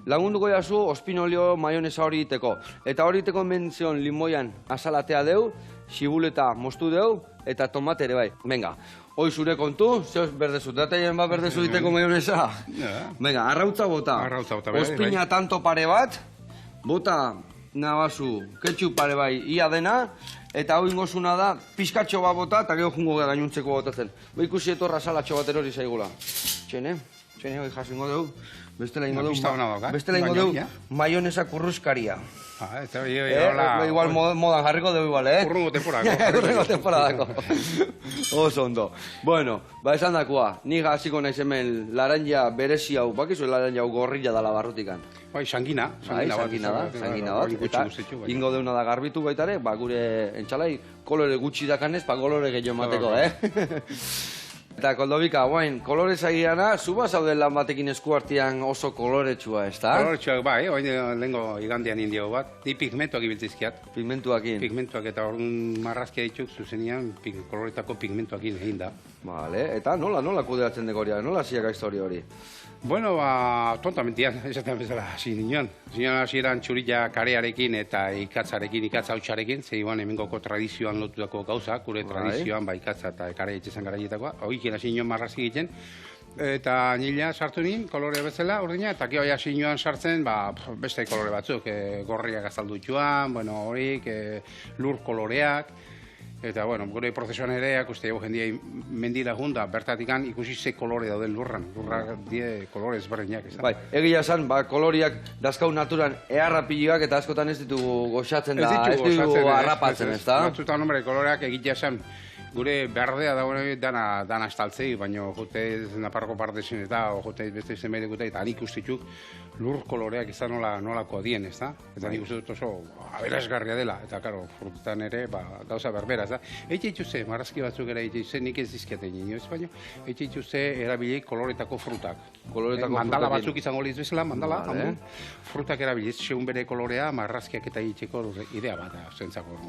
Lagunduko jazu ospinolio maionesa hori iteko. Eta hori iteko menzion limoian azalatea deu, xibuleta mostu deu, eta tomate ere bai. Venga, hoi zure kontu, zehoz berdezu, dateien bat berdezu iteko maionesa? Venga, arrautza bota. Ospina tanto pare bat, bota nabazu, ketxu pare bai ia dena, eta hau ingozuna da, pizkatxo bat bota, eta gero jungo gara gainuntzeko botatzen. Ikusi etorra salatxo bat erori zaigula. Txene hori jaso ingo dugu. Bestela ingo dugu maionesa kurruskaria. Igual modan jarriko dugu igual, Urrungo temporadako. Urrungo temporadako. Oso ondo. Bueno, esan dakoa, ni hasiko naiz hemen laranja berezi hau, bakizu laranja hau gorrilla dala barrutikan. Bai, sangina bat. Eta ingo deuna da garbitu baitare, gure entxalai kolore gutxi dakanez, kolore gehiago mateko, Eta Koldobika, guain, kolore zagiana, zuba zauden lan batekin eskuartian oso koloretsua, ez da? Koloretsua, bai, oin lehenko igandean indio bat. Ni pigmentuak ibiltzizkiat. Pigmentuakin? Pigmentuak, eta orduan marrazkia dituk zuzenian koloretako pigmentuakin egin da. Vale, eta nola kudeatzen deko hori, nola ziak histori hori? Bueno, tontamentian, esaten bezala hasi nion. Zinean hasi eran txurilla karearekin eta ikatzarekin, ikatza hautsarekin, zegoan hemengoko tradizioan lotutako gauza, gure tradizioan, ikatza eta kare etxezan garaietakoa. Hoikin hasi nion marrazi egiten, eta nila sartu nien, kolore bezala, urdina, eta gero hasi nioan sartzen, beste kolore batzuk, gorriak azaldutxuan, horik, lur koloreak, eta, gure prozesuan ere, akuste ego jendia mendila junda, bertatikan ikusi ze kolore dauden lurran. Lurrak die kolore ezberdinak, ez da? Bai, egia esan, koloriak dazkau naturan eharrapilioak eta askotan ez ditugu goxatzen da, ez ditugu harrapatzen, ez da? Batzutan, koloreak egitea esan, gure berdea dana estaltzei, baina jotez Naparroko partezen eta jotez beste zenbait eta nik ustituk lur koloreak izan nolako adien, ez da? Eta nik uste dut oso aberasgarria dela, eta karo, frutetan ere gauza berbera, ez da? Eitxe ituzte, marrazki batzuk era eitxe ituzte, nik ez dizkiaten inoiz, baina eitxe ituzte erabilei koloretako frutak. Mandala batzuk izango liz bezala, mandala, frutak erabiliz, segun bere kolorea, marrazkiak eta itxeko idea bat, zentzako.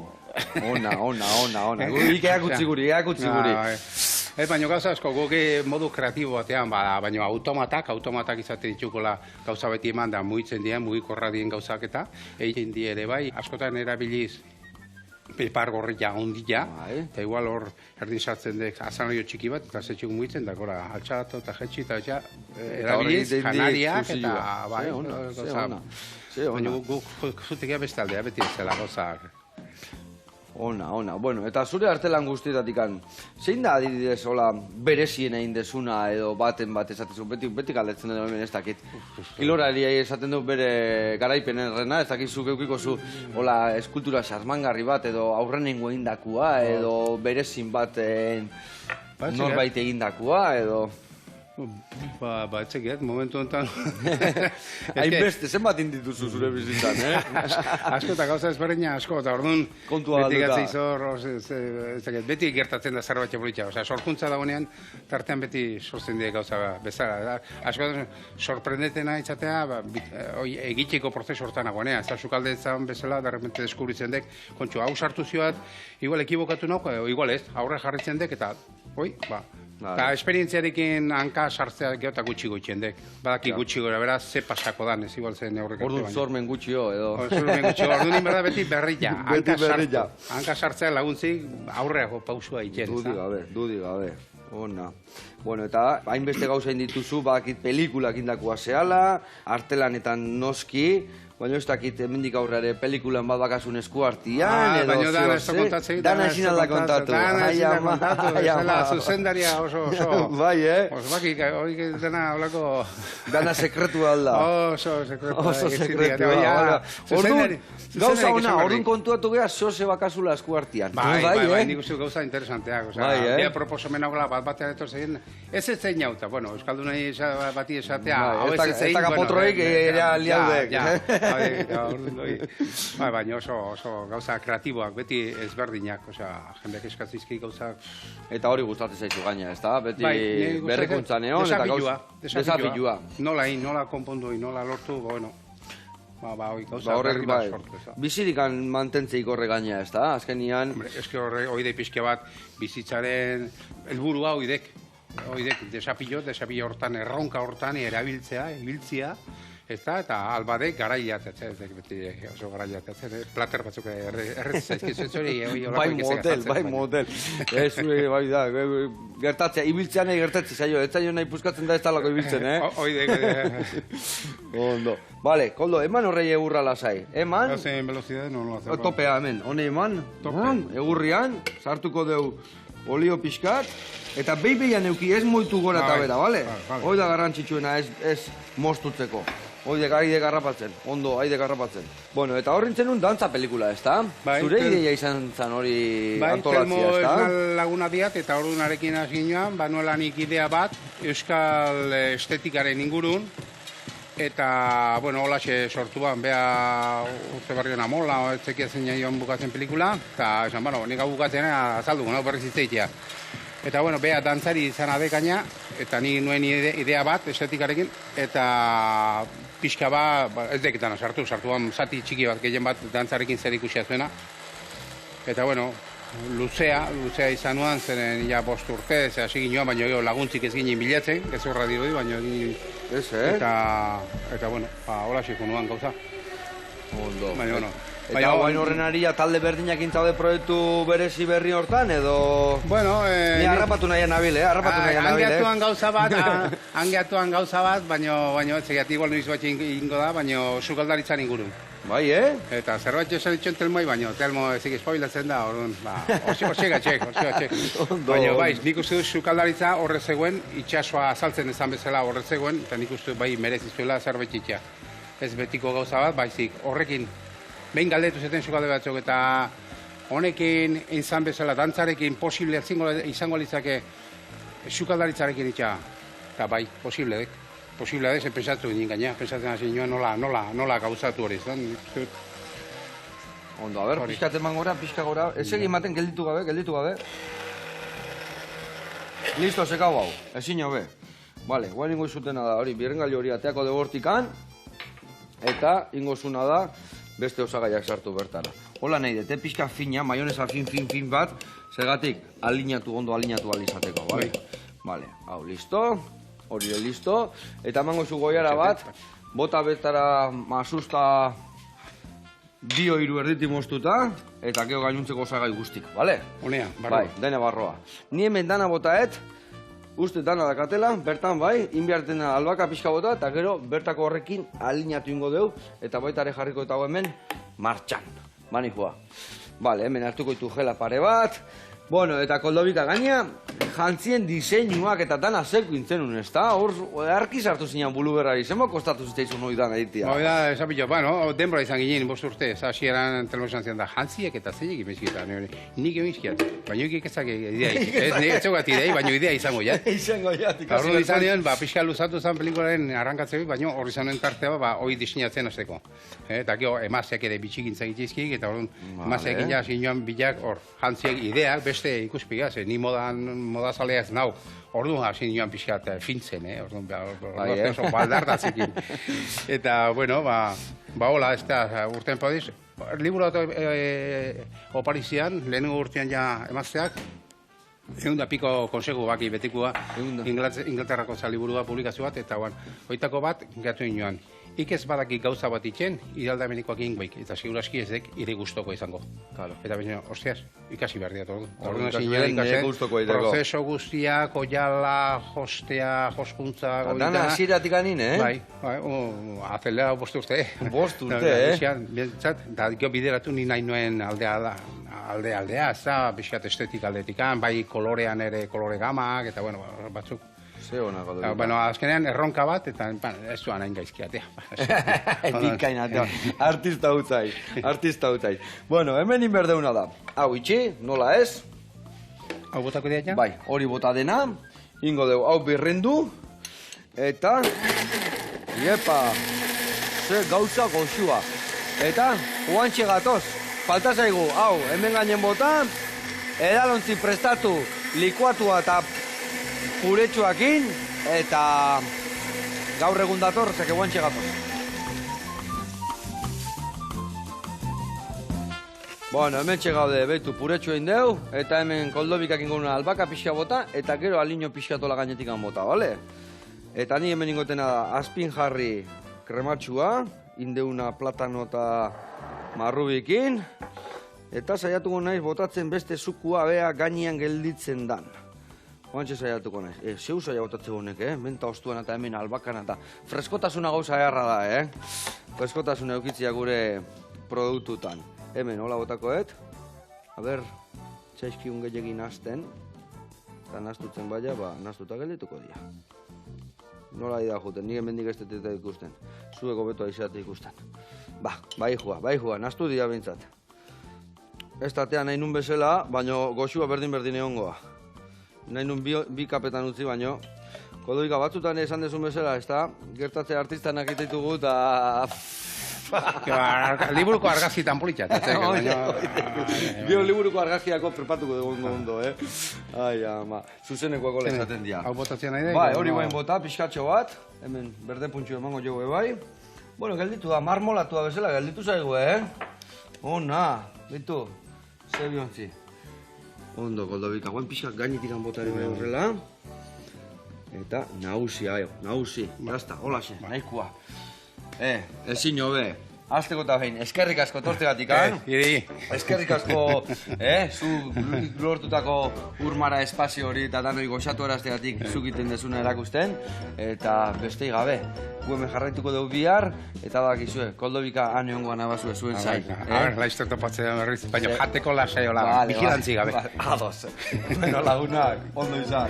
Ona. Eakutsi guri. Baina gauza asko, goge modu kreatibo batean, baina automatak izate ditukola gauza beti eman da mugitzen dien, mugikorra dien gauzak eta egiten die ere bai, askotan erabiliz pepar gorria ondila, eta igual hor erdin sartzen dek azanario txiki bat, eta zetxuk mugitzen, da gora altxatu eta jetxi eta erabiliz, janariak eta gauza. Baina guk zutekia bestaldea, beti ez dela gauzak. Ona. Bueno, eta zure artelan guztietatikan, zein da adibidez hola berezien egin dezuna edo baten bat esatezu, beti galdetzen edo hemen ez dakit. Kilorari esaten du bere garaipenerrena, ez dakit zuk eukiko zu hola eskultura xarmangarri bat edo aurrenengo egindakua edo berezin baten norbait egindakua edo... Etxekiet, momentu honetan... Hainbeste, zenbat indituzu zure bizitzan, Asko eta gauza ezberdina, asko, eta orduan... Kontua galduta. Beti gertatzen da zerbait ebolitza, sorkuntza dagoenean, tartean beti sortzen dira gauza bezala. Asko, sorprendetena itzatea, egiteko prozesu hortan agoenea, ez da sukaldeetan bezala, derrepente deskubritzen dek, kontxo, hau sartu zioat, igual ekibokatu nauk, igual ez, aurre jarritzen dek, eta, eta esperientziarekin hanka sartzea geota gutxi dek. Badaki gutxi gora, beraz, ze pasako dan, ez igual zen neurrek. Orduan zormen gutxio, edo. Zormen gutxio, orduan berda beti berrilla. Hanka sartzea laguntzik aurreako pausua itxen. Dudi gabe. Ona. Bueno, eta hainbeste gauza indituzu, bakit pelikulak indakua zehala, artelanetan noski, baina ez dakit hemendik aurrera pelikulan bat bakasun eskuartian, edo zio, dana ezin alda kontatu. Zuzendaria oso... Bai, Oso bakik, hori dena holako... Dana sekretu alda. Oso sekretu. Oso sekretu. Orduan, gauza ona, orduan kontuatu geha zoze bakasula eskuartian. Bai, nik uste gauza interesanteak. Bia proposamen hau bat batean etortzen, ez ez zein jauta, bueno, Euskaldunai bati esatea, hau ez ez zein, eta kapotroik ere aliaudek. Baina oso gauza kreatiboak, beti ezberdinak, jendeak eskatzizki gauzak... Eta hori gustatzen zaizu gaina, ez da? Beti berrikuntzan egon eta gauz... Desafilua. Nola konpondu, nola lortu, bueno... hori gauza berri bat sortu. Bizirikan mantentzeik horre gaina, ez da? Azkenian... Eske horre, oide pixke bat, bizitzaren helburua oidek, desafio hortan, erronka hortan, erabiltzea, ibiltzia, eta albadek garaiatzea, ez beti oso garaiatzea, plater batzuk erretzea, bai motel. Ez, bai da, gertatzea, ibiltzean nahi gertatzea, zailo, ez zailo nahi puskatzen da ez talako ibiltzen, Ondo. Vale, Koldo, eman horrei egurra lasai. Eman... Hazen velozidade, no lo hace. Topea, hemen. Hone eman, egurrian, sartuko deu olio pixkat, eta behi-behian euki ez moitu gora eta bera, bale? Hoi da garrantzitsuena ez mostutzeko. Aide garrapatzen, ondo, aide garrapatzen. Bueno, eta horrintzen un dantza pelikula, ez da? Zure ideia izan zan hori antolatzia, ez da? Bai, Telmo laguna diat, eta ordunarekin azginuan, banuelanik idea bat, euskal estetikaren ingurun, eta, bueno, holaxe sortuan, beha urte barriona mola, etzekiazen joan bukatzen pelikula, eta esan, bueno, nik hau bukatzen azaldu, berriz itzeitea. Eta, bueno, beha dantzari izan adekaina, eta ni nuen idea bat estetikarekin, eta pixka ez deketan sartuan zati txiki bat, gehien bat dantzarekin zer ikusia zuena. Eta, bueno, luzea izan nuan, zeren ja 5 urte, ze hasi ginoan, baina laguntzik ez ginen bilatzen, gezurra dirudi, baina... Eta, bueno, hola xiko nuan gauza. Ondo. Baina, bueno... Eta guain horren aria talde berdinak intzaude proiektu berezi berri hortan, edo... Bueno, ni harrapatu nahian nabil, harrapatu nahian nabil, Angeatuan gauza bat, baina ez egiat igual noiz bat ingo da, baina sukaldaritzan ingurun. Bai, Eta zerbait esan ditxon Telmoi, baina Telmo ezik espoilatzen da, orduan, orsegatxek. Baina, bai, nik uste dut sukaldaritza horre zegoen, itxasoa azaltzen ezan bezala horre zegoen, eta nik uste dut bai merezizuela zerbait itxea. Ez betiko gauza bat, baizik horrekin, behin galdetu zeten sukalde batzuk, eta honekin izan bezala dantzarekin posible izango litzake sukaldaritzarekin itxa. Eta bai, posible dek. Posible da, pentsatu ginen gaina, pentsatzen hasi nioen nola gauzatu hori. Ondo, a ber, pixkat eman gora, pixka gora. Ez egin maten gelditu gabe. Listo, sekau hau, ezin hobe. Vale, guain ingo izutena da hori, birrengali hori ateako degortikan, eta ingo zuna da beste osagaiak sartu bertara. Hola nahi dut, pixka fina, maionesa fin bat, segatik ondo alineatu alizateko, bale? Vale, hau, listo. Hori listo, eta emango zu goiara bat, bota betara masusta 2-3 erditi moztuta, eta gero gainuntzeko osagai guztik, bale? Honea, barroa. Bai, dena barroa. Ni hemen dana botaet, uste dana dakatela, bertan bai, inbiarten albaka pixka bota, eta gero bertako horrekin alineatu ingo deu, eta baitare jarriko eta hemen martxan, manifua. Bale, hemen hartuko ditu gela pare bat, bueno, eta Koldobika gaina, jantzien diseinuak eta dana zeko intzenun, ez da? Hor, arki sartu zinean buluberrari, zenbo kostatu zitzaizun hori dan editia? Hoi da, esapillo, bueno, denbora izan ginen, 5 urte, hasieran Telmo izan zian da, jantziek eta zeiek imizkieta, nik emizkiat, baina ikik ezak idea, ez txogat idei, baina idea izango ja. Izango ja, tikasi. Horren izan dian, pixka luzatu zen pelikularen arrankatzeko, baina hori zanen tartea, hori diseinatzen azteko. Eta gero, emazteak ere bitxikintza egitizkik, eta horren emazteak ina zinuan bilak hor, jantziek ideak beste ikuspiga, ze ni modazalea ez nau. Orduan hasi nioan pixkat fintzen, orduan oso baldardatzekin. Eta, bueno, hola, ez da, urtean padiz, liburu oparizian, lehenengo urtean ja emazteak, 100 piko konsegu baki betikua, Inglaterrako liburua publikazio bat, eta hoitako bat gatu inoan. Ikez badaki gauza bat itxen, iraldamenikoak ingoik, eta seguraski ezek ire guztoko izango. Eta baina, ostiaz, ikasi behar diat, orduan prozeso guztiak, oiala, jostea, joskuntza, dana hasieratik anin, Bai, azelera 5 urte. 5 urte, Da, gio bideratu ni nahi nuen aldea, ez da, bizkat estetik aldetikan, bai kolorean ere, kolore gamak, eta bueno, batzuk. Bueno, azkenean erronka bat, eta ez duan hain gaizkiatea. Bikainatea, artista hutzai. Bueno, hemen inberdeuna da. Hau itxi, nola ez? Hau botako dira? Bai, hori bota dena. Ingo deu, hau birrendu. Eta... Iepa! gauza goxua. Eta, guantxe gatoz, falta zaigu, hau, hemen gainen bota, edalontzi prestatu likuatua eta puretsuakin, eta gaur egun dator, zeke guantxe gatoz. Bueno, hemen txegaude, behitu puretsu egin deu, eta hemen koldobikak inguruna albaka pixka bota, eta gero aliño pixkatola gainetik bota, bale? Eta ni hemen ingotena da, azpin jarri krematxua, indeuna platano eta marrubikin, eta saiatuko naiz botatzen beste zukua bea gainean gelditzen dan. Oantxe saiatuko naiz. Zeu saia botatzen honek, menta ostuan eta hemen albakan eta freskotasuna gauza eharra da, freskotasuna eukitzia gure produktutan. Hemen, hola botakoet. Aber, txaizkiun gehiagin nazten. Eta naztutzen baina, naztuta geldituko dira. Nola da juten, nire mendik ez dut ikusten. Zueko beto aizeate ikusten. Bai joa, naztu dira bintzat. Ez tatea nahi nun bezala, baina goxua berdin egongoa. Nahi nun bi kapetan utzi, baina kodobika batzutan esan dezun bezala, ez da, gertatze artistanak iteitugu eta... Liburuko argazkitan politxat. Bio liburuko argazkiako prepatuko dugu ondo, Ai, ama, zuzenekoako lezaten dira. Hau botatzen nahi da? Bai, hori bain bota, pixkatxo bat. Hemen berde puntxo emango jo bai. Bueno, gelditu da, marmolatua bezala, gelditu zaigu, Ona, bitu, ze biontzi. Ondo, koldobika, guen pixkak gainetik botari bai horrela. Eta nahusi, jazta, holaxe, nahikoa. Ezin hobe, azteko eta behin, eskerrik asko tortegatik, eskerrik asko, zu lortutako urmara espazio hori eta danoi goxatu eraztegatik zukiten dezuna erakusten, eta bestei gabe, gu hemen jarraituko dugu bihar, eta bakizue, koldobika aniongoan abazue zuen zai. Laizto topatzea berriz, baina jateko lasaiola, vigilantzi gabe. Ados, bueno lagunak, ondo izan.